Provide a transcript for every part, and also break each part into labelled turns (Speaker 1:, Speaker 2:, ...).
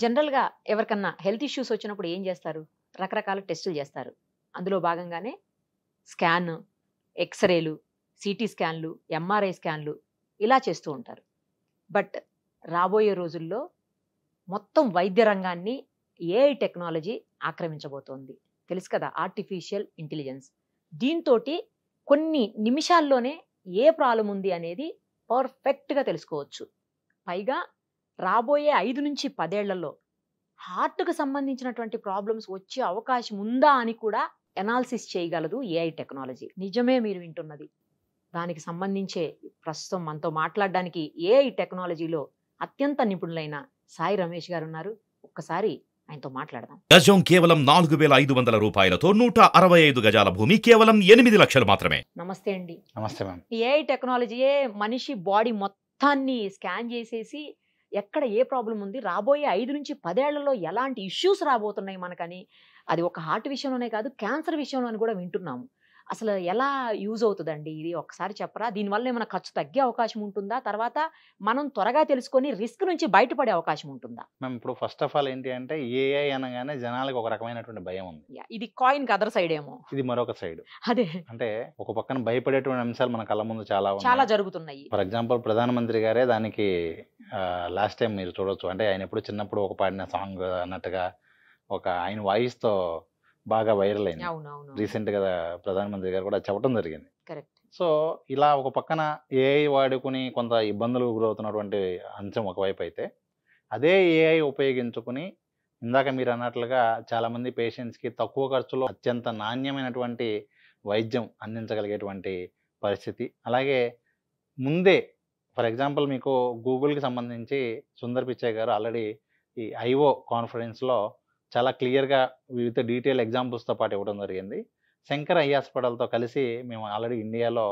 Speaker 1: జనరల్‌గా ఎవరికన్నా health issues వచ్చినప్పుడు ఏం జేస్తారు? రకరకాల టెస్టులు జేస్తారు. అందులో భాగంగానే స్కాన్, ఎక్స్‌రేలు, సీటీ స్కాన్‌లు, ఎంఆర్ఐ స్కాన్‌లు ఇలా చేస్తూ ఉంటారు. బట్ రాబోయే రోజుల్లో మొత్తం వైద్య రంగాన్ని ఏఐ టెక్నాలజీ ఆక్రమించబోతోంది. తెలుసు కదా! Artificial intelligence. దీంతోటి కొన్ని నిమిషాల్లోనే ఏ ప్రాబ్లమ్ ఉంది అనేది పర్ఫెక్ట్‌గా తెలుసుకోవచ్చు. పైగా రాబోయే 5-10 ఏళ్లలో హార్ట్‌కి సంబంధించినటువంటి ప్రాబ్లమ్స్ వచ్చే అవకాశం ఉందా అని కూడా అనాలిసిస్ చేయగలదు ఏఐ టెక్నాలజీ. నిజమే మీరు వింటున్నది. దానికి సంబంధించే ప్రస్తుతం మనతో మాట్లాడడానికి ఏఐ టెక్నాలజీలో అత్యంత నిపుణులైన సాయి రమేష్ గారున్నారు. ఒక్కసారి ఆయనతో మాట్లాడదాం.
Speaker 2: గజం కేవలం 4,500 రూపాయలతో 165 గజాల భూమి కేవలం 8 లక్షలు మాత్రమే.
Speaker 1: నమస్తే అండి.
Speaker 3: నమస్తే మ్యామ్.
Speaker 1: ఏఐ టెక్నాలజీయే మనిషి బాడీ మొత్తాన్ని స్కాన్ చేసేసి ఎక్కడ ఏ ప్రాబ్లమ్ ఉంది, రాబోయే 5-10 ఏళ్లలో ఎలాంటి ఇష్యూస్ రాబోతున్నాయి మనకని, అది ఒక హార్ట్ విషయంలోనే కాదు క్యాన్సర్ విషయంలో అని కూడా వింటున్నాము. అసలు ఎలా యూజ్ అవుతుందండి ఇది ఒక్కసారి చెప్పరా? దీనివల్ల ఏమైనా ఖర్చు తగ్గే అవకాశం ఉంటుందా? తర్వాత మనం త్వరగా తెలుసుకొని రిస్క్ నుంచి బయటపడే అవకాశం ఉంటుందా?
Speaker 3: మ్యామ్, ఇప్పుడు ఫస్ట్ ఆఫ్ ఆల్ ఏంటి అంటే ఏఐ అనగానే జనాలకు ఒక రకమైనటువంటి భయం ఉంది.
Speaker 1: ఇది కాయిన్‌కి అదర్ సైడ్ ఏమో.
Speaker 3: ఇది మరొక సైడ్.
Speaker 1: అదే
Speaker 3: అంటే ఒక పక్కన భయపడేటువంటి అంశాలు మన కళ్ళ ముందు చాలా
Speaker 1: చాలా
Speaker 3: ఉన్నాయి.
Speaker 1: జరుగుతున్నాయి.
Speaker 3: ఫర్ ఎగ్జాంపుల్ ప్రధానమంత్రి గారే దానికి లాస్ట్ టైం మీరు చూడొచ్చు. అంటే ఆయన ఎప్పుడు చిన్నప్పుడు ఒక పాడిన సాంగ్ అన్నట్టుగా ఒక ఆయన వాయిస్తో బాగా వైరల్ అయింది.
Speaker 1: అవునవును.
Speaker 3: రీసెంట్గా ప్రధానమంత్రి గారు కూడా చెప్పడం జరిగింది.
Speaker 1: కరెక్ట్.
Speaker 3: సో ఇలా ఒక పక్కన ఏఐ వాడుకుని కొంత ఇబ్బందులు గురవుతున్నటువంటి అంశం ఒకవైపు అయితే, అదే ఏఐ ఉపయోగించుకుని ఇందాక మీరు అన్నట్లుగా చాలామంది పేషెంట్స్కి తక్కువ ఖర్చులో అత్యంత నాణ్యమైనటువంటి వైద్యం అందించగలిగేటువంటి పరిస్థితి. అలాగే ముందే ఫర్ ఎగ్జాంపుల్ మీకు గూగుల్కి సంబంధించి సుందర్ పిచ్చయ్ గారు ఆల్రెడీ ఈ ఐఓ కాన్ఫరెన్స్లో చాలా క్లియర్గా వివిధ డీటెయిల్ ఎగ్జాంపుల్స్తో పాటు ఇవ్వడం జరిగింది. శంకర్ ఐ హాస్పిటల్తో కలిసి మేము ఆల్రెడీ ఇండియాలో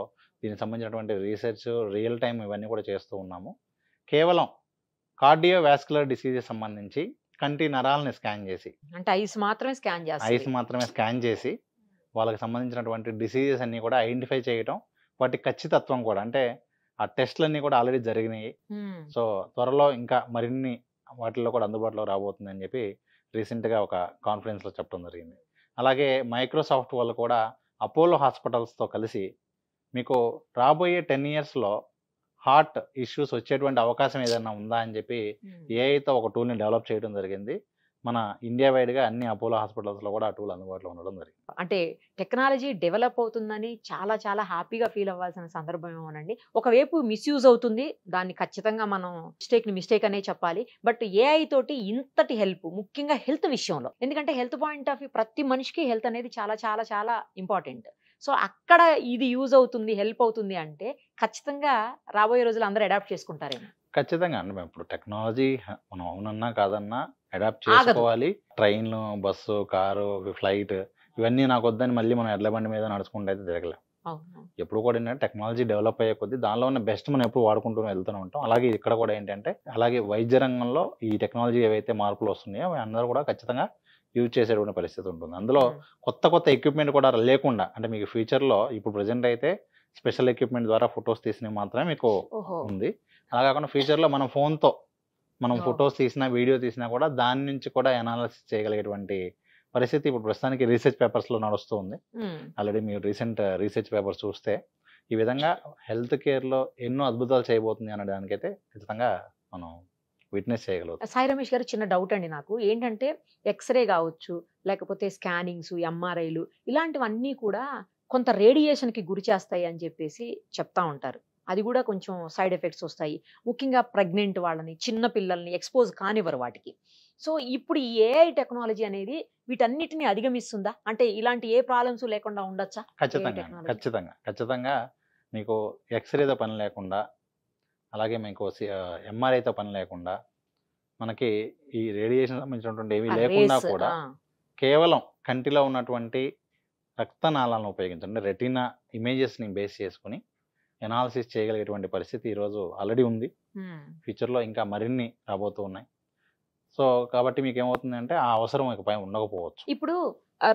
Speaker 3: దీనికి సంబంధించినటువంటి రీసెర్చ్ రియల్ టైం ఇవన్నీ కూడా చేస్తూ ఉన్నాము. కేవలం కార్డియోవాస్కులర్ డిసీజెస్ సంబంధించి కంటి నరాలని స్కాన్ చేసి,
Speaker 1: అంటే ఐస్ మాత్రమే
Speaker 3: స్కాన్ చేసి వాళ్ళకి సంబంధించినటువంటి డిసీజెస్ అన్నీ కూడా ఐడెంటిఫై చేయటం, వాటి ఖచ్చితత్వం కూడా, అంటే ఆ టెస్ట్లన్నీ కూడా ఆల్రెడీ జరిగినాయి. సో త్వరలో ఇంకా మరిన్ని వాటిల్లో కూడా అందుబాటులో రాబోతుందని చెప్పి రీసెంట్గా ఒక కాన్ఫరెన్స్లో చెప్పడం జరిగింది. అలాగే మైక్రోసాఫ్ట్ వాళ్ళు కూడా అపోలో హాస్పిటల్స్తో కలిసి మీకు రాబోయే 10 ఇయర్స్లో హార్ట్ ఇష్యూస్ వచ్చేటువంటి అవకాశం ఏదైనా ఉందా అని చెప్పి ఏఐతో ఒక టూల్ని డెవలప్ చేయడం జరిగింది. మన ఇండియా వైడ్గా అన్ని అపోలో హాస్పిటల్స్లో కూడా ఆ టూల్ అందుబాటులో ఉండడం జరిగింది.
Speaker 1: అంటే టెక్నాలజీ డెవలప్ అవుతుందని చాలా చాలా హ్యాపీగా ఫీల్ అవ్వాల్సిన సందర్భం ఏమోనండి. ఒకవైపు మిస్యూజ్ అవుతుంది, దాన్ని ఖచ్చితంగా మనం మిస్టేక్ అనే చెప్పాలి. బట్ ఏఐ తోటి ఇంతటి హెల్ప్, ముఖ్యంగా హెల్త్ విషయంలో, ఎందుకంటే హెల్త్ పాయింట్ ఆఫ్ వ్యూ ప్రతి మనిషికి హెల్త్ అనేది చాలా చాలా చాలా ఇంపార్టెంట్. సో అక్కడ ఇది యూజ్ అవుతుంది, హెల్ప్ అవుతుంది అంటే ఖచ్చితంగా రాబోయే రోజులు అందరూ అడాప్ట్ చేసుకుంటారేమో.
Speaker 3: ఖచ్చితంగా అండి. ఇప్పుడు టెక్నాలజీ మనం అవునన్నా కాదన్నా అడాప్ట్ చేసుకోవాలి. ట్రైన్, బస్సు, కారు, ఫ్లైట్ ఇవన్నీ నాకు వద్దని మళ్ళీ మనం ఎడ్ల బండి మీద నడుచుకుంటూ అయితే తిరగలేం. ఎప్పుడు కూడా ఏంటంటే టెక్నాలజీ డెవలప్ అయ్యే కొద్దీ దానిలో ఉన్న బెస్ట్ మనం ఎప్పుడు వాడుకుంటూ వెళ్తూనే ఉంటాం. అలాగే ఇక్కడ కూడా ఏంటంటే అలాగే వైద్య రంగంలో ఈ టెక్నాలజీ ఏవైతే మార్పులు వస్తున్నాయో అవి అందరూ కూడా ఖచ్చితంగా యూజ్ చేసేటువంటి పరిస్థితి ఉంటుంది. అందులో కొత్త ఎక్విప్మెంట్ కూడా లేకుండా, అంటే మీకు ఫ్యూచర్లో ఇప్పుడు ప్రజెంట్ అయితే స్పెషల్ ఎక్విప్మెంట్ ద్వారా ఫొటోస్ తీసినవి మాత్రమే మీకు ఉంది. అలా కాకుండా ఫ్యూచర్లో మన ఫోన్తో మనం ఫొటోస్ తీసినా, వీడియో తీసినా కూడా దాని నుంచి కూడా అనాలిసిస్ చేయగలిగేటువంటి పరిస్థితి ఇప్పుడు ప్రస్తుతానికి రీసెర్చ్ పేపర్స్లో నడుస్తూ ఉంది. ఆల్రెడీ మీరు రీసెంట్ రీసెర్చ్ పేపర్స్ చూస్తే ఈ విధంగా హెల్త్ కేర్లో ఎన్నో అద్భుతాలు చేయబోతుంది అనడానికైతే ఖచ్చితంగా మనం విట్నెస్ చేయగలుగుతాం.
Speaker 1: సాయి రమేష్ గారు, చిన్న డౌట్ అండి నాకు. ఏంటంటే ఎక్స్‌రే కావచ్చు, లేకపోతే స్కానింగ్స్, ఎంఆర్ఐలు ఇలాంటివన్నీ కూడా కొంత రేడియేషన్‌కి గురి చేస్తాయి అని చెప్పేసి చెప్తా ఉంటారు. అది కూడా కొంచెం సైడ్ ఎఫెక్ట్స్ వస్తాయి. ముఖ్యంగా ప్రెగ్నెంట్ వాళ్ళని, చిన్న పిల్లల్ని ఎక్స్పోజ్ కానివ్వరు వాటికి. సో ఇప్పుడు ఈ ఏఐ టెక్నాలజీ అనేది వీటన్నిటిని అధిగమిస్తుందా? అంటే ఇలాంటి ఏ ప్రాబ్లమ్స్ లేకుండా ఉండొచ్చా?
Speaker 3: ఖచ్చితంగా మీకు ఎక్స్రేతో పని లేకుండా, అలాగే మీకు ఎంఆర్ఐతో పని లేకుండా, మనకి ఈ రేడియేషన్ సంబంధించినటువంటి ఏవి లేకుండా కూడా కేవలం కంటిలో ఉన్నటువంటి రక్తనాళాలను ఉపయోగించండి, రెటీనా ఇమేజెస్ని బేస్ చేసుకుని ఎనాలిసిస్ చేయగలిగేటువంటి పరిస్థితి ఈరోజు ఆల్రెడీ ఉంది. ఫ్యూచర్లో ఇంకా మరిన్ని రాబోతూ ఉన్నాయి. సో కాబట్టి మీకు ఏమవుతుందంటే ఆ అవసరం ఇకపై ఉండకపోవచ్చు.
Speaker 1: ఇప్పుడు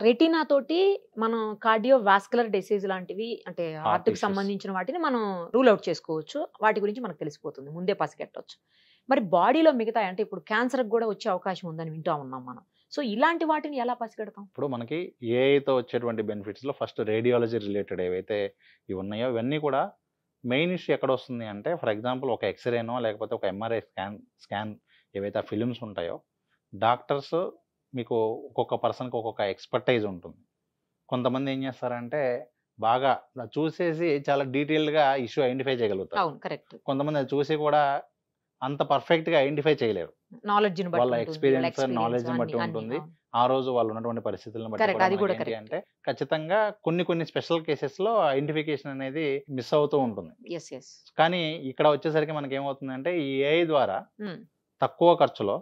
Speaker 1: రెటీనా తోటి మనం కార్డియోవాస్కులర్ డిసీజ్ లాంటివి, అంటే హార్ట్కి సంబంధించిన వాటిని మనం రూల్ అవుట్ చేసుకోవచ్చు. వాటి గురించి మనకు తెలిసిపోతుంది, ముందే పసిగట్టవచ్చు. మరి బాడీలో మిగతా అంటే ఇప్పుడు క్యాన్సర్కి కూడా వచ్చే అవకాశం ఉందని వింటూ ఉన్నాం మనం. సో ఇలాంటి వాటిని ఎలా పసిగడతాం?
Speaker 3: ఇప్పుడు మనకి ఏఐతో వచ్చేటువంటి బెనిఫిట్స్లో ఫస్ట్ రేడియాలజీ రిలేటెడ్ ఏవైతే ఇవి ఉన్నాయో ఇవన్నీ కూడా మెయిన్ ఇష్యూ ఎక్కడ వస్తుంది అంటే ఫర్ ఎగ్జాంపుల్ ఒక ఎక్స్రేనో లేకపోతే ఒక ఎంఆర్ఐ స్కాన్ ఏవైతే ఆ ఫిలిమ్స్ ఉంటాయో డాక్టర్స్ మీకు ఒక్కొక్క పర్సన్కి ఒక్కొక్క ఎక్స్పర్టైజ్ ఉంటుంది. కొంతమంది ఏం చేస్తారంటే బాగా చూసేసి చాలా డీటెయిల్డ్గా ఇష్యూ ఐడెంటిఫై చేయగలుగుతారు.
Speaker 1: అవును, కరెక్ట్.
Speaker 3: కొంతమంది అది చూసి కూడా అంత పర్ఫెక్ట్గా ఐడెంటిఫై చేయలేరు.
Speaker 1: నాలెడ్జ్ని
Speaker 3: వాళ్ళ
Speaker 1: బట్టి ఉంటుంది,
Speaker 3: ఎక్స్పీరియన్స్
Speaker 1: experience
Speaker 3: నాలెడ్జ్ని బట్టి
Speaker 1: అన్ని,
Speaker 3: ఉంటుంది.
Speaker 1: అవును.
Speaker 3: ఆ రోజు వాళ్ళు ఉన్నటువంటి పరిస్థితులను బట్టి
Speaker 1: Correct,
Speaker 3: కూడా
Speaker 1: అది కూడా
Speaker 3: మనకి ఏంటి
Speaker 1: correct.
Speaker 3: అంటే ఖచ్చితంగా కొన్ని స్పెషల్ కేసెస్లో ఐడెంటిఫికేషన్ అనేది మిస్ అవుతూ ఉంటుంది.
Speaker 1: Yes yes.
Speaker 3: కానీ ఇక్కడ వచ్చేసరికి మనకి ఏమవుతుందంటే ఈ ఏఐ ద్వారా
Speaker 1: ఉమ్,
Speaker 3: తక్కువ ఖర్చులో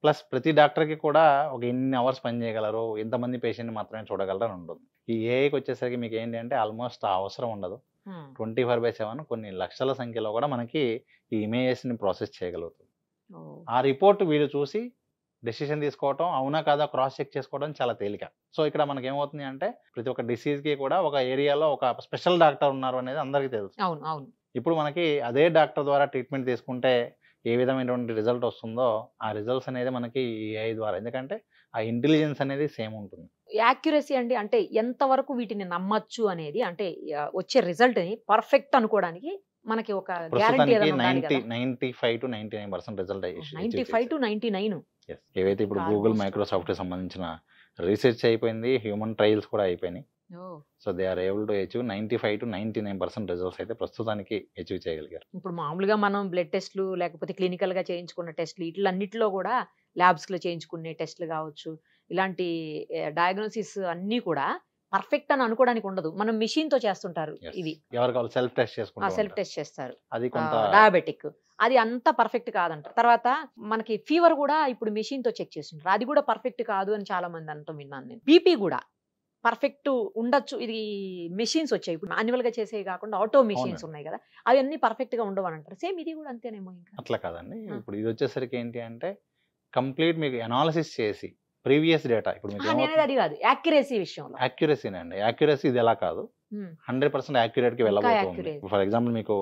Speaker 3: ప్లస్ ప్రతి డాక్టర్కి కూడా ఒక ఇన్ని అవర్స్ పని చేయగలరు, ఇంతమంది పేషెంట్ని మాత్రమే చూడగలరు అని ఉంటుంది. ఈ ఏఐకి వచ్చేసరికి మీకు ఏంటి అంటే ఆల్మోస్ట్ ఆ అవసరం ఉండదు. 24/7 కొన్ని లక్షల సంఖ్యలో కూడా మనకి ఈ ఇమేజెస్ని ప్రాసెస్ చేయగలుగుతుంది.
Speaker 1: ఓ,
Speaker 3: ఆ రిపోర్ట్ వీళ్ళు చూసి డెసిషన్ తీసుకోవటం అవునా కాదా క్రాస్ చెక్ చేసుకోవడం చాలా తేలిక. సో ఇక్కడ మనకి ఏమవుతుంది అంటే ప్రతి ఒక్క డిసీజ్కి కూడా ఒక ఏరియాలో ఒక స్పెషల్ డాక్టర్ ఉన్నారు అనేది అందరికీ తెలుసు.
Speaker 1: అవును అవును.
Speaker 3: ఇప్పుడు మనకి అదే డాక్టర్ ద్వారా ట్రీట్మెంట్ తీసుకుంటే ఏ విధమైనటువంటి రిజల్ట్ వస్తుందో ఆ రిజల్ట్స్ అనేది మనకి ఈ ఏఐ ద్వారా, ఎందుకంటే ఆ ఇంటెలిజెన్స్ అనేది సేమ్ ఉంటుంది.
Speaker 1: యాక్యురసీ అండి, అంటే ఎంతవరకు వీటిని నమ్మచ్చు అనేది, అంటే వచ్చే రిజల్ట్ ని పర్ఫెక్ట్ అనుకోవడానికి మనకి ఒక గ్యారంటీ
Speaker 3: ప్రస్తుతానికి
Speaker 1: ఏదైనా ఉండాలి కదా?
Speaker 3: 95 to 99% రిజల్ట్
Speaker 1: 95 to 99.
Speaker 3: ఏవైతే ఇప్పుడు గూగుల్
Speaker 1: Almost.
Speaker 3: మైక్రోసాఫ్ట్ సంబంధించిన రీసెర్చ్ అయిపోయింది, హ్యూమన్ ట్రయల్స్ కూడా అయిపోయినాయి.
Speaker 1: Oh,
Speaker 3: so they are able to achieve 95 to 99% results అయితే ప్రస్తుతానికి అచీవ్ చేయగలిగారు.
Speaker 1: ఇప్పుడు మామూలుగా మనం బ్లడ్ టెస్ట్లు లేకపోతే క్లినికల్ గా చేయించుకున్న టెస్ట్లు వీటిలన్నిటిలో కూడా ల్యాబ్స్ లో చేయించుకునే టెస్ట్లు కావచ్చు, ఇలాంటి డయాగ్నోసిస్ అన్నీ కూడా పర్ఫెక్ట్ అని అనుకోవడానికి ఉండదు. మనం మిషన్ తో చేస్తుంటారు
Speaker 3: Yes.
Speaker 1: ఇవి.
Speaker 3: ఎవరికి వాళ్ళు సెల్ఫ్ టెస్ట్
Speaker 1: సెల్ఫ్
Speaker 3: చేసుకుంటారు.
Speaker 1: టెస్ట్ చేస్తారు.
Speaker 3: అది కొంత
Speaker 1: డయాబెటిక్, అది అంత పర్ఫెక్ట్ కాదంట. తర్వాత మనకి ఫీవర్ కూడా ఇప్పుడు మెషిన్ తో చెక్ చేస్తుంటారు, అది కూడా పర్ఫెక్ట్ కాదు అని చాలా మంది అంటూ విన్నాను నేను. బీపీ కూడా పర్ఫెక్ట్ ఉండొచ్చు, ఇది మెషిన్స్ వచ్చాయి ఇప్పుడు మాన్యువల్ గా చేసేవి కాకుండా ఆటో మెషిన్స్
Speaker 3: అవునండి.
Speaker 1: ఉన్నాయి కదా, అవన్నీ పర్ఫెక్ట్ గా ఉండవు అని అంటారు. సేమ్ ఇది కూడా అంతేనేమో ఇంకా.
Speaker 3: అట్లా కాదండి.
Speaker 1: ఆ.
Speaker 3: ఇప్పుడు ఇది వచ్చేసరికి ఏంటి అంటే కంప్లీట్ మీకు అనాలిసిస్ చేసి ప్రీవియస్ డేటా ఇప్పుడు మీకు
Speaker 1: నేను అనేది అది కాదు, యాక్యురసీ విషయంలో.
Speaker 3: యాక్యురసీనండి. యాక్యురసీ ఇది ఎలా కాదు,
Speaker 1: ఉమ్,
Speaker 3: 100% యాక్యురేట్కి
Speaker 1: ఇంకా
Speaker 3: వెళ్ళబోతుంది.
Speaker 1: accurate.
Speaker 3: ఫర్ ఎగ్జాంపుల్ మీకు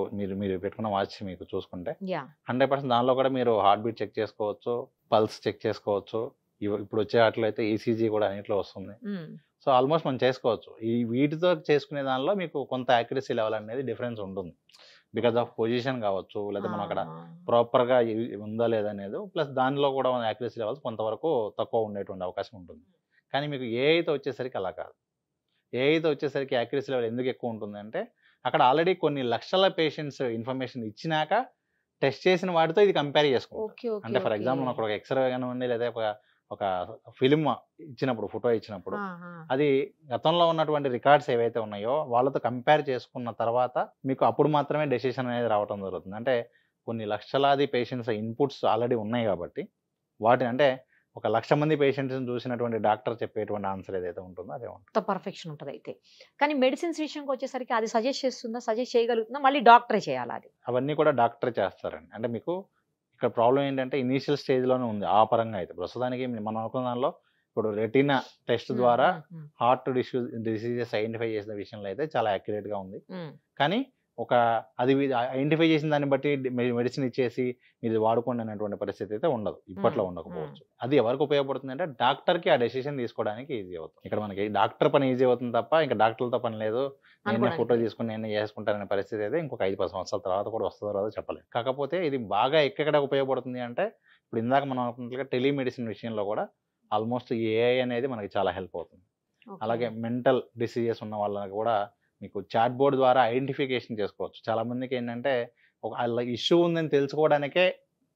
Speaker 3: మీరు పెట్టుకున్న వాచ్ మీకు చూసుకుంటే
Speaker 1: యా
Speaker 3: 100% దానిలో కూడా మీరు హార్ట్ బీట్ చెక్ చేసుకోవచ్చు, పల్స్ చెక్ చేసుకోవచ్చు. ఇప్పుడు వచ్చే వాటిలో అయితే ఈసీజీ కూడా అన్నిట్లో వస్తుంది.
Speaker 1: ఉమ్,
Speaker 3: సో ఆల్మోస్ట్ మనం చేసుకోవచ్చు. ఈ వీటితో చేసుకునే దానిలో మీకు కొంత యాక్యురసీ లెవెల్ అనేది డిఫరెన్స్ ఉంటుంది. బికాస్ ఆఫ్ పొజిషన్ కావచ్చు, లేదా మనం అక్కడ ప్రాపర్గా ఉందా లేదా అనేది, ప్లస్ దానిలో కూడా మన యాక్యురసీ లెవెల్స్ కొంతవరకు తక్కువ ఉండేటువంటి అవకాశం ఉంటుంది. కానీ మీకు ఏఐతో వచ్చేసరికి అలా కాదు. ఏఐతో వచ్చేసరికి యాక్యురసీ లెవెల్ ఎందుకు ఎక్కువ ఉంటుందంటే అక్కడ ఆల్రెడీ కొన్ని లక్షల పేషెంట్స్ ఇన్ఫర్మేషన్ ఇచ్చినాక టెస్ట్ చేసిన వాటితో ఇది కంపేర్ చేసుకుంటాం.
Speaker 1: Okay okay.
Speaker 3: అంటే ఫర్ ఎగ్జాంపుల్ మనకు ఒక ఎక్స్రే కానివ్వండి, లేదా ఒక ఫిలిం ఇచ్చినప్పుడు, ఫోటో ఇచ్చినప్పుడు అది గతంలో ఉన్నటువంటి రికార్డ్స్ ఏవైతే ఉన్నాయో వాళ్ళతో కంపేర్ చేసుకున్న తర్వాత మీకు అప్పుడు మాత్రమే డెసిషన్ అనేది రావడం జరుగుతుంది. అంటే కొన్ని లక్షలాది పేషెంట్స్ ఇన్పుట్స్ ఆల్రెడీ ఉన్నాయి కాబట్టి వాటిని, అంటే 1,00,000 మంది పేషెంట్స్ని చూసినటువంటి డాక్టర్ చెప్పేటువంటి ఆన్సర్ ఏదైతే ఉంటుందో అదే ఉంటుంది.
Speaker 1: పర్ఫెక్షన్ ఉంటుంది అయితే. కానీ మెడిసిన్స్ విషయంకి వచ్చేసరికి అది సజెస్ట్ చేస్తుందా, సజెస్ట్ చేయగలుగుతుందా, మళ్ళీ డాక్టరే చేయాలి అది?
Speaker 3: అవన్నీ కూడా డాక్టర్ చేస్తారండి. అంటే మీకు ఇక్కడ ప్రాబ్లం ఏంటంటే ఇనీషియల్ స్టేజ్లోనే ఉంది ఆ పరంగా అయితే. ప్రస్తుతానికి మనం అనుకున్న దానిలో ఇప్పుడు రెటీనా టెస్ట్ ద్వారా హార్ట్ డిసీజెస్ ఐడెంటిఫై చేసిన విషయంలో అయితే చాలా యాక్యురేట్గా ఉంది. కానీ అది ఐడెంటిఫై చేసిన దాన్ని బట్టి మెడిసిన్ ఇచ్చేసి మీరు వాడుకోండి అనేటువంటి పరిస్థితి అయితే ఉండదు, ఇప్పట్లో ఉండకపోవచ్చు. అది ఎవరికి ఉపయోగపడుతుంది అంటే డాక్టర్కి ఆ డెసిషన్ తీసుకోవడానికి ఈజీ అవుతుంది. ఇక్కడ మనకి డాక్టర్ పని ఈజీ అవుతుంది తప్ప ఇంకా డాక్టర్లతో పని లేదు, నేను ఫోటో తీసుకుని నేను చేసుకుంటాననే పరిస్థితి అయితే ఇంకొక 5-10 సంవత్సరాల తర్వాత కూడా వస్తుందో రాదో చెప్పలేదు. కాకపోతే ఇది బాగా ఎక్కడ ఉపయోగపడుతుంది అంటే ఇప్పుడు ఇందాక మనం అనుకున్నట్లుగా టెలిమెడిసిన్ విషయంలో కూడా ఆల్మోస్ట్ ఏఐ అనేది మనకి చాలా హెల్ప్ అవుతుంది. అలాగే మెంటల్ డిసీజెస్ ఉన్న వాళ్ళకి కూడా మీకు చాట్ బోర్డ్ ద్వారా ఐడెంటిఫికేషన్ చేసుకోవచ్చు. చాలా మందికి ఏంటంటే ఒక ఇష్యూ ఉందని తెలుసుకోవడానికే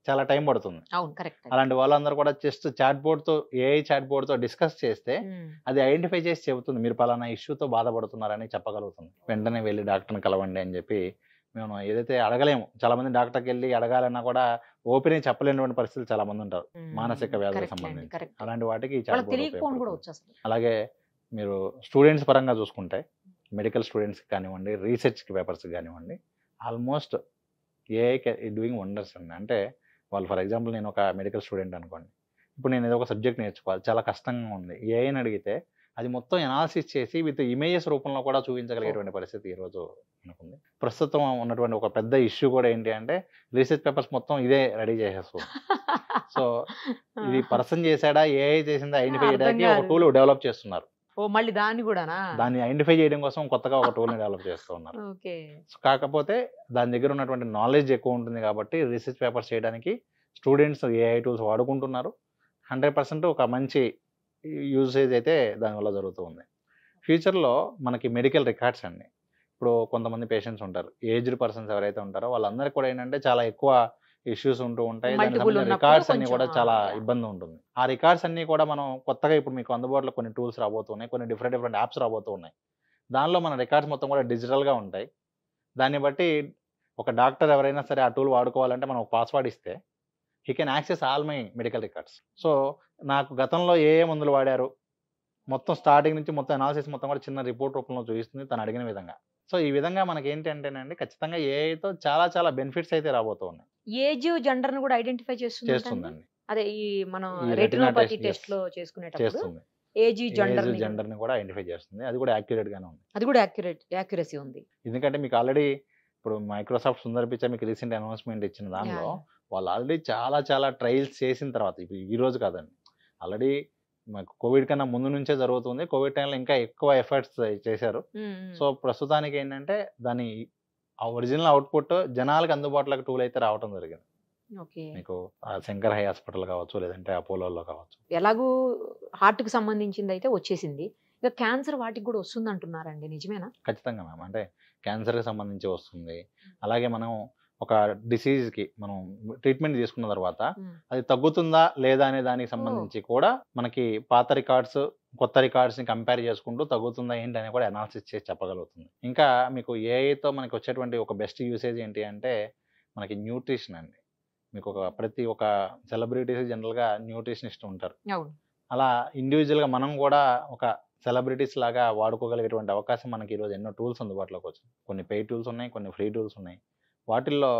Speaker 3: చాలా టైం పడుతుంది. అలాంటి వాళ్ళందరూ కూడా జస్ట్ చాట్ బోర్డ్తో, ఏఐ చాట్ బోర్డ్తో డిస్కస్ చేస్తే అది ఐడెంటిఫై చేసి చెబుతుంది మీరు పలానా ఇష్యూతో బాధపడుతున్నారని చెప్పగలుగుతుంది. వెంటనే వెళ్ళి డాక్టర్ని కలవండి అని చెప్పి మేము ఏదైతే అడగలేము. చాలా మంది డాక్టర్కి వెళ్ళి అడగాలన్నా కూడా ఓపెన్ చెప్పలేనటువంటి పరిస్థితులు చాలా మంది ఉంటారు, మానసిక వ్యాధులకు సంబంధించి. అలాంటి వాటికి చాట్ బోర్డ్. అలాగే మీరు స్టూడెంట్స్ పరంగా చూసుకుంటే మెడికల్ స్టూడెంట్స్కి కానివ్వండి, రీసెర్చ్కి పేపర్స్కి కానివ్వండి, ఆల్మోస్ట్ ఏఐ డూయింగ్ వండర్స్ అండి. అంటే వాళ్ళు ఫర్ ఎగ్జాంపుల్ నేను ఒక మెడికల్ స్టూడెంట్ అనుకోండి, ఇప్పుడు నేను ఏదో ఒక సబ్జెక్ట్ నేర్చుకోవాలి, చాలా కష్టంగా ఉంది. ఏఐని అడిగితే అది మొత్తం ఎనాలిసిస్ చేసి విత్ ఇమేజెస్ రూపంలో కూడా చూపించగలిగేటువంటి పరిస్థితి ఈరోజు మనకుంది. ప్రస్తుతం ఉన్నటువంటి ఒక పెద్ద ఇష్యూ కూడా ఏంటి అంటే రీసెర్చ్ పేపర్స్ మొత్తం ఇదే రెడీ చేసేస్తుంది. సో ఇది పర్సన్ చేశాడా, ఏఐ చేసిందా ఐడెంటిఫై
Speaker 1: అర్థం
Speaker 3: చేయడానికి ఒక
Speaker 1: కాదు.
Speaker 3: టూల్ డెవలప్ చేస్తున్నారు.
Speaker 1: ఓ మళ్ళీ దాన్ని కూడానా?
Speaker 3: దాన్ని ఐడెంటిఫై చేయడం కోసం కొత్తగా ఒక టూల్ని డెవలప్ చేస్తూ ఉన్నారు.
Speaker 1: ఓకే.
Speaker 3: సో కాకపోతే దాని దగ్గర ఉన్నటువంటి నాలెడ్జ్ ఎక్కువ ఉంటుంది కాబట్టి రీసెర్చ్ పేపర్స్ చేయడానికి స్టూడెంట్స్ ఏఐ టూల్స్ వాడుకుంటున్నారు. 100% ఒక మంచి యూసేజ్ అయితే దానివల్ల జరుగుతూ ఉంది. ఫ్యూచర్లో మనకి మెడికల్ రికార్డ్స్ అండి, ఇప్పుడు కొంతమంది పేషెంట్స్ ఉంటారు, ఏజ్డ్ పర్సన్స్ ఎవరైతే ఉంటారో వాళ్ళందరికీ కూడా ఏంటంటే చాలా ఎక్కువ ఇష్యూస్ ఉంటూ ఉంటాయి. దానికి
Speaker 1: Multiple
Speaker 3: సంబంధించిన
Speaker 1: ఉన్నప్పుడు
Speaker 3: రికార్డ్స్ అన్ని
Speaker 1: కొంచెం,
Speaker 3: కూడా చాలా
Speaker 1: yeah.
Speaker 3: ఇబ్బంది ఉంటుంది. ఆ రికార్డ్స్ అన్ని కూడా మనం కొత్తగా ఇప్పుడు మీకు అందుబాటులో కొన్ని టూల్స్ రాబోతున్నాయి, కొన్ని డిఫరెంట్ యాప్స్ రాబోతూ ఉన్నాయి. దానిలో మన రికార్డ్స్ మొత్తం కూడా డిజిటల్గా ఉంటాయి. దాన్ని బట్టి ఒక డాక్టర్ ఎవరైనా సరే ఆ టూల్ వాడుకోవాలంటే మనం ఒక పాస్వర్డ్ ఇస్తే he can access all my medical records. So నాకు గతంలో ఏ మందులు వాడారు మొత్తం స్టార్టింగ్ నుంచి మొత్తం అనాలిసిస్ మొత్తం కూడా చిన్న రిపోర్ట్ రూపంలో చూపిస్తుంది తను అడిగిన విధంగా. సో ఈ విధంగా మనకి ఏంటి అంటేనండి ఖచ్చితంగా ఏఐతో చాలా చాలా బెనిఫిట్స్ అయితే రాబోతూ ఉన్నాయి.
Speaker 1: ఏజ్ జెండర్ ను కూడా ఐడెంటిఫై
Speaker 3: చేస్తుందండి,
Speaker 1: అదే ఈ మనం
Speaker 3: ఈ
Speaker 1: retinopathy
Speaker 3: retina test,
Speaker 1: test
Speaker 3: yes.
Speaker 1: లో చేసుకునేటప్పుడు
Speaker 3: చేస్తుంది.
Speaker 1: ఏజ్ జెండర్
Speaker 3: జెండర్ ని కూడా ఐడెంటిఫై చేస్తుంది. అది కూడా యాక్యురేట్ గానే ఉంది.
Speaker 1: అది కూడా యాక్యురసీ ఉంది.
Speaker 3: ఎందుకంటే మీకు ఆల్రెడీ ఇప్పుడు మైక్రోసాఫ్ట్ సుందర్ పిచ్చై మీకు రీసెంట్ అనౌన్స్మెంట్ ఇచ్చిన దానిలో వాళ్ళు ఆల్రెడీ చాలా చాలా ట్రయల్స్ చేసిన తర్వాత, ఇప్పుడు ఈ రోజు కాదండి, ఆల్రెడీ మాకు కోవిడ్ కన్నా ముందు నుంచే జరుగుతుంది. కోవిడ్ టైంలో ఇంకా ఎక్కువ ఎఫర్ట్స్ చేశారు. సో ప్రస్తుతానికి ఏంటంటే దాని ఒరిజినల్ అవుట్పుట్ జనాలకు అందుబాటులోకి టూల్ అయితే రావడం జరిగింది.
Speaker 1: ఓకే.
Speaker 3: మీకు శంకర్ హై హాస్పిటల్ కావచ్చు, లేదంటే అపోలోలో కావచ్చు.
Speaker 1: ఎలాగూ హార్ట్ కి సంబంధించింది అయితే వచ్చేసింది, ఇక క్యాన్సర్ వాటికి కూడా వస్తుంది అంటున్నారండి, నిజమేనా?
Speaker 3: ఖచ్చితంగా మ్యామ్, అంటే క్యాన్సర్కి సంబంధించి వస్తుంది. అలాగే మనం ఒక డిసీజ్కి మనం ట్రీట్మెంట్ తీసుకున్న తర్వాత అది తగ్గుతుందా లేదా అనే దానికి సంబంధించి కూడా మనకి పాత రికార్డ్స్ కొత్త రికార్డ్స్ని కంపేర్ చేసుకుంటూ తగ్గుతుందా ఏంటి అని కూడా అనాలిసిస్ చేసి చెప్పగలుగుతుంది. ఇంకా మీకు ఏఐతో మనకి వచ్చేటువంటి ఒక బెస్ట్ యూసేజ్ ఏంటి అంటే మనకి న్యూట్రిషన్ అండి. మీకు ప్రతి ఒక్క సెలబ్రిటీస్ జనరల్గా న్యూట్రిషనిస్ట్ ఉంటారు.
Speaker 1: అవును.
Speaker 3: అలా ఇండివిజువల్గా మనం కూడా ఒక సెలబ్రిటీస్ లాగా వాడుకోగలిగేటువంటి అవకాశం మనకి ఈరోజు ఎన్నో టూల్స్ అందుబాటులోకి వచ్చింది. కొన్ని పెయిడ్ టూల్స్ ఉన్నాయి, కొన్ని ఫ్రీ టూల్స్ ఉన్నాయి. వాటిల్లో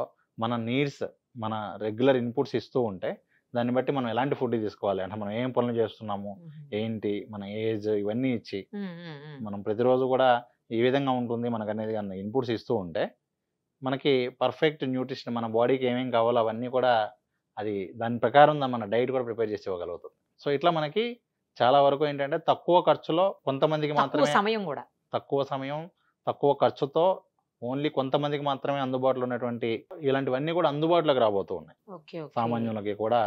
Speaker 3: మన నీడ్స్, మన రెగ్యులర్ ఇన్పుట్స్ ఇస్తూ ఉంటే దాన్ని బట్టి మనం ఎలాంటి ఫుడ్ తీసుకోవాలి అంటే మనం ఏం పనులు చేస్తున్నాము ఏంటి మన ఏజ్ ఇవన్నీ ఇచ్చి మనం ప్రతిరోజు కూడా ఈ విధంగా ఉంటుంది మనకు అనేది అన్న ఇన్పుట్స్ ఇస్తూ ఉంటే మనకి పర్ఫెక్ట్ న్యూట్రిషన్ మన బాడీకి ఏమేం కావాలో అవన్నీ కూడా అది దాని ప్రకారం మన డైట్ కూడా ప్రిపేర్ చేసి ఇవ్వగలుగుతుంది. సో ఇట్లా మనకి చాలా వరకు ఏంటంటే తక్కువ ఖర్చులో కొంతమందికి మాత్రమే, తక్కువ సమయం తక్కువ ఖర్చుతో ఓన్లీ కొంతమందికి మాత్రమే అందుబాటులో ఉన్నటువంటి ఇలాంటివన్నీ కూడా అందుబాటులోకి రాబోతూ ఉన్నాయి. సామాన్యులకి కూడా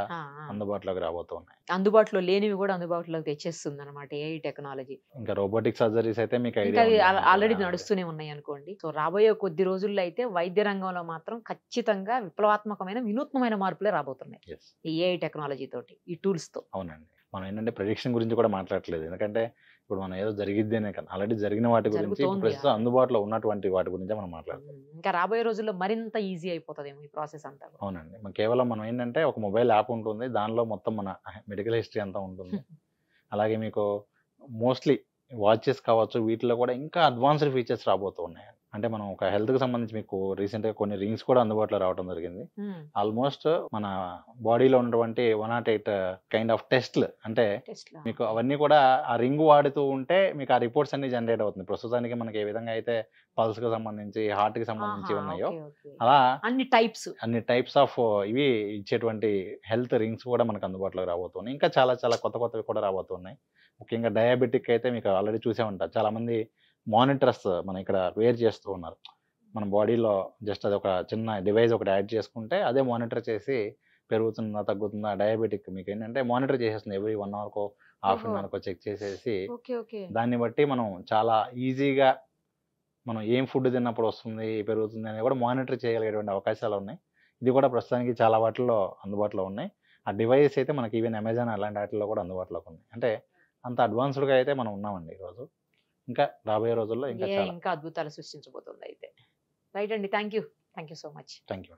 Speaker 3: అందుబాటులోకి రాబోతూ ఉన్నాయి.
Speaker 1: అందుబాటులో లేనివి కూడా అందుబాటులోకి తెచ్చేస్తుంది అనమాట ఏఐ టెక్నాలజీ.
Speaker 3: ఇంకా రోబోటిక్ సర్జరీస్ అయితే మీకు
Speaker 1: ఆల్రెడీ నడుస్తూనే ఉన్నాయి అనుకోండి. సో రాబోయే కొద్ది రోజుల్లో అయితే వైద్య రంగంలో మాత్రం ఖచ్చితంగా విప్లవాత్మకమైన వినూత్నమైన మార్పులే రాబోతున్నాయి ఈ ఏఐ టెక్నాలజీ తోటి, ఈ టూల్స్ తో.
Speaker 3: అవునండి, మనం ఏంటంటే ప్రెడిక్షన్ గురించి కూడా మాట్లాడట్లేదు, ఎందుకంటే ఇప్పుడు మనం ఏదో జరిగిద్దేనే కానీ ఆల్రెడీ జరిగిన వాటి గురించి ప్రస్తుతం అందుబాటులో ఉన్నటువంటి వాటి గురించి మనం మాట్లాడుతాం.
Speaker 1: ఇంకా రాబోయే రోజుల్లో మరింత ఈజీ అయిపోతుందేమో ఈ ప్రాసెస్ అంతా.
Speaker 3: అవునండి, కేవలం మనం ఏంటంటే ఒక మొబైల్ యాప్ ఉంటుంది, దానిలో మొత్తం మన మెడికల్ హిస్టరీ అంతా ఉంటుంది. అలాగే మీకు మోస్ట్లీ వాచెస్ కావచ్చు, వీటిలో కూడా ఇంకా అడ్వాన్స్డ్ ఫీచర్స్ రాబోతూ ఉన్నాయి. అంటే మనం ఒక హెల్త్కి సంబంధించి మీకు రీసెంట్గా కొన్ని రింగ్స్ కూడా అందుబాటులో రావడం జరిగింది. ఆల్మోస్ట్ మన బాడీలో ఉన్నటువంటి 108 కైండ్ ఆఫ్ టెస్ట్లు, అంటే మీకు అవన్నీ కూడా ఆ రింగ్ వాడుతూ ఉంటే మీకు ఆ రిపోర్ట్స్ అన్ని జనరేట్ అవుతుంది. ప్రస్తుతానికి మనకి ఏ విధంగా అయితే పల్స్ కి సంబంధించి, హార్ట్ కి సంబంధించి ఉన్నాయో అలా అన్ని టైప్స్ ఆఫ్ ఇవి ఇచ్చేటువంటి హెల్త్ రింగ్స్ కూడా మనకు అందుబాటులోకి రాబోతున్నాయి. ఇంకా చాలా చాలా కొత్తవి కూడా రాబోతున్నాయి. ముఖ్యంగా డయాబెటిక్ అయితే మీకు ఆల్రెడీ చూసే ఉంటారు, చాలా మంది మానిటర్స్ మనం ఇక్కడ వేర్ చేస్తూ ఉన్నారు. మన బాడీలో జస్ట్ అది ఒక చిన్న డివైస్ ఒకటి యాడ్ చేసుకుంటే అదే మానిటర్ చేసి పెరుగుతుందా తగ్గుతుందా, డయాబెటిక్ మీకు ఏంటంటే మానిటర్ చేసేస్తుంది. ఎవ్రీ 1 అవర్కో హాఫ్ అన్ అవర్కో చెక్ చేసేసి దాన్ని బట్టి మనం చాలా ఈజీగా మనం ఏం ఫుడ్ తిన్నప్పుడు వస్తుంది పెరుగుతుంది అనేది కూడా మానిటర్ చేయగలిగేటువంటి అవకాశాలు ఉన్నాయి. ఇది కూడా ప్రస్తుతానికి చాలా వాటిల్లో అందుబాటులో ఉన్నాయి. ఆ డివైస్ అయితే మనకి ఈవెన్ అమెజాన్ అలాంటి వాటిల్లో కూడా అందుబాటులోకి ఉంది. అంటే అంత అడ్వాన్స్డ్గా అయితే మనం ఉన్నామండి ఈరోజు. ఇంకా రాబోయే రోజుల్లో ఇంకా అద్భుతాలు సృష్టించబోతుంది అయితే. రైట్ అండి, thank you so much. Thank you.